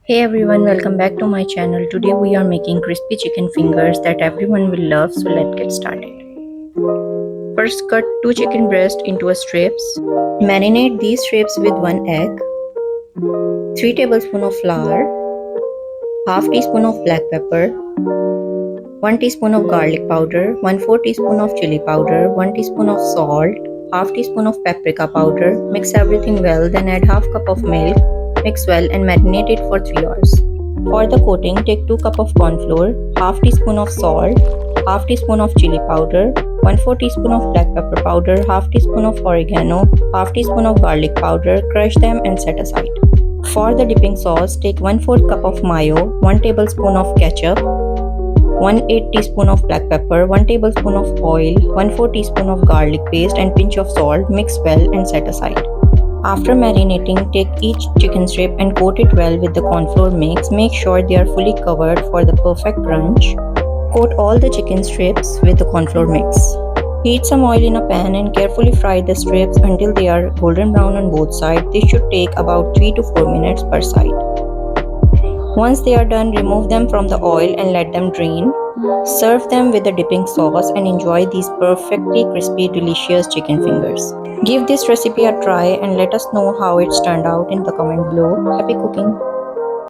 Hey everyone, welcome back to my channel. Today we are making crispy chicken fingers that everyone will love, so let's get started. First, cut 2 chicken breasts into strips. Marinate these strips with 1 egg, 3 tablespoons of flour, half teaspoon of black pepper, 1 teaspoon of garlic powder, 1/4 teaspoon of chili powder, 1 teaspoon of salt, half teaspoon of paprika powder. Mix everything well, then add half cup of milk. Mix well and marinate it for 3 hours. For the coating, take 2 cup of corn flour, half teaspoon of salt, half teaspoon of chili powder, 1/4 teaspoon of black pepper powder, half teaspoon of oregano, half teaspoon of garlic powder. Crush them and set aside. For the dipping sauce, take 1/4 cup of mayo, 1 tablespoon of ketchup, 1/8 teaspoon of black pepper, 1 tablespoon of oil, 1/4 teaspoon of garlic paste and pinch of salt. Mix well and set aside. After marinating, take each chicken strip and coat it well with the corn flour mix. Make sure they are fully covered for the perfect crunch. Coat all the chicken strips with the corn flour mix. Heat some oil in a pan and carefully fry the strips until they are golden brown on both sides. This should take about 3 to 4 minutes per side. Once they are done, remove them from the oil and let them drain. Serve them with the dipping sauce and enjoy these perfectly crispy, delicious chicken fingers. Give this recipe a try and let us know how it's turned out in the comment below. Happy cooking!